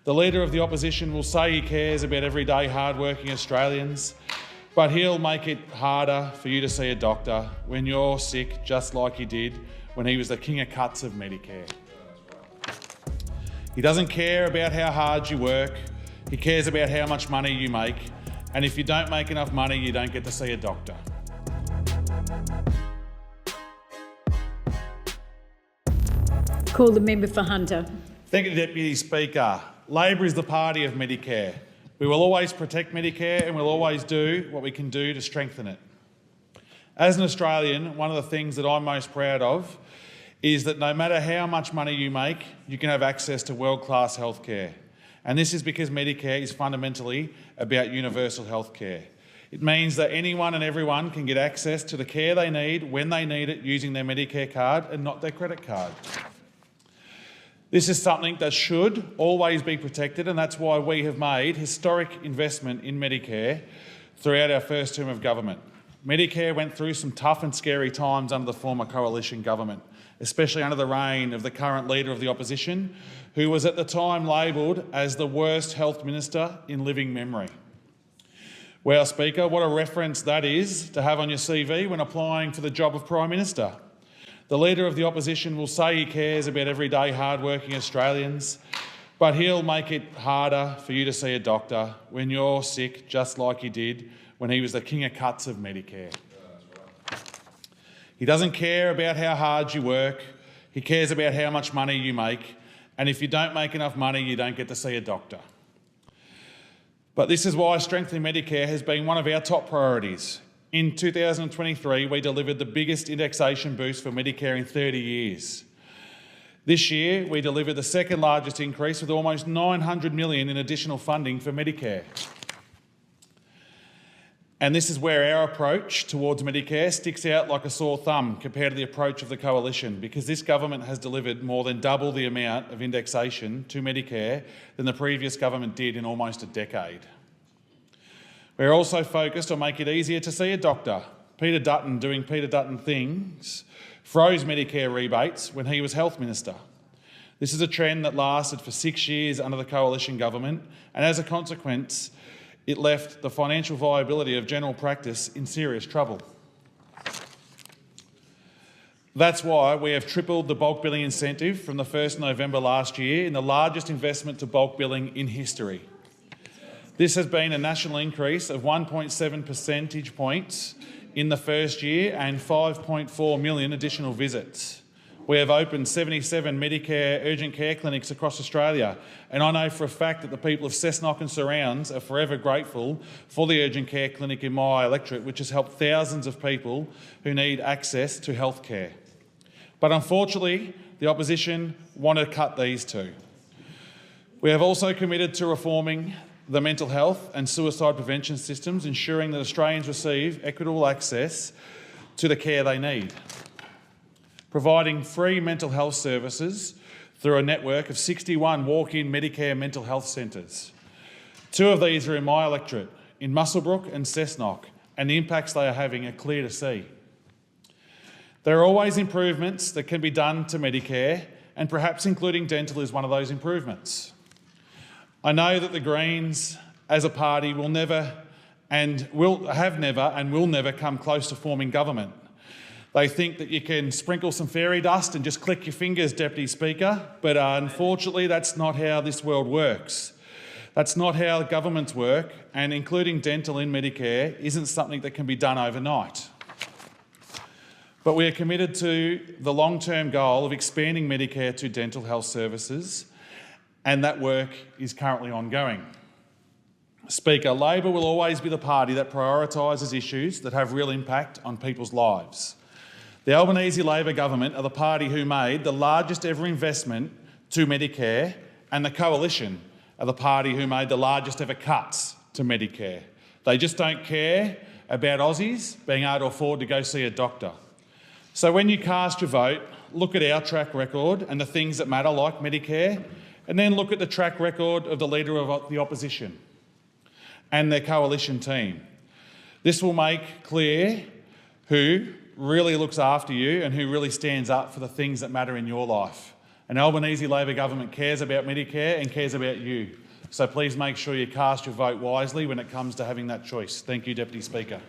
The Leader of the Opposition will say he cares about everyday hard-working Australians, but he'll make it harder for you to see a doctor when you're sick, just like he did when he was the king of cuts of Medicare. He doesn't care about how hard you work. He cares about how much money you make. And if you don't make enough money, you don't get to see a doctor. Call the member for Hunter. Thank you, Deputy Speaker. Labor is the party of Medicare. We will always protect Medicare and we'll always do what we can do to strengthen it. As an Australian, one of the things that I'm most proud of is that no matter how much money you make, you can have access to world-class healthcare. And this is because Medicare is fundamentally about universal healthcare. It means that anyone and everyone can get access to the care they need when they need it using their Medicare card and not their credit card. This is something that should always be protected, and that's why we have made historic investment in Medicare throughout our first term of government. Medicare went through some tough and scary times under the former coalition government, especially under the reign of the current Leader of the Opposition, who was at the time labelled as the worst health minister in living memory. Well, Speaker, what a reference that is to have on your CV when applying for the job of Prime Minister. The Leader of the Opposition will say he cares about everyday hard-working Australians, but he'll make it harder for you to see a doctor when you're sick, just like he did when he was the king of cuts of Medicare. He doesn't care about how hard you work. He cares about how much money you make. And if you don't make enough money, you don't get to see a doctor. But this is why strengthening Medicare has been one of our top priorities. In 2023, we delivered the biggest indexation boost for Medicare in 30 years. This year, we delivered the second largest increase with almost $900 million in additional funding for Medicare. And this is where our approach towards Medicare sticks out like a sore thumb compared to the approach of the coalition, because this government has delivered more than double the amount of indexation to Medicare than the previous government did in almost a decade. We're also focused on making it easier to see a doctor. Peter Dutton, doing Peter Dutton things, froze Medicare rebates when he was Health Minister. This is a trend that lasted for 6 years under the coalition government, and as a consequence, it left the financial viability of general practice in serious trouble. That's why we have tripled the bulk billing incentive from the 1st November last year in the largest investment to bulk billing in history. This has been a national increase of 1.7 percentage points in the first year and 5.4 million additional visits. We have opened 77 Medicare urgent care clinics across Australia, and I know for a fact that the people of Cessnock and surrounds are forever grateful for the urgent care clinic in my electorate, which has helped thousands of people who need access to health care. But unfortunately, the opposition want to cut these too. We have also committed to reforming the mental health and suicide prevention systems, ensuring that Australians receive equitable access to the care they need. Providing free mental health services through a network of 61 walk-in Medicare mental health centres. 2 of these are in my electorate, in Muswellbrook and Cessnock, and the impacts they are having are clear to see. There are always improvements that can be done to Medicare, and perhaps including dental is one of those improvements. I know that the Greens, as a party, will never come close to forming government. They think that you can sprinkle some fairy dust and just click your fingers, Deputy Speaker, but unfortunately that's not how this world works. That's not how governments work, and including dental in Medicare isn't something that can be done overnight. But we are committed to the long-term goal of expanding Medicare to dental health services, and that work is currently ongoing. Speaker, Labor will always be the party that prioritises issues that have real impact on people's lives. The Albanese Labor government are the party who made the largest ever investment to Medicare, and the coalition are the party who made the largest ever cuts to Medicare. They just don't care about Aussies being able to afford to go see a doctor. So when you cast your vote, look at our track record and the things that matter, like Medicare, and then look at the track record of the Leader of the Opposition and their coalition team. This will make clear who really looks after you and who really stands up for the things that matter in your life. An Albanese Labor government cares about Medicare and cares about you. So please make sure you cast your vote wisely when it comes to having that choice. Thank you, Deputy Speaker.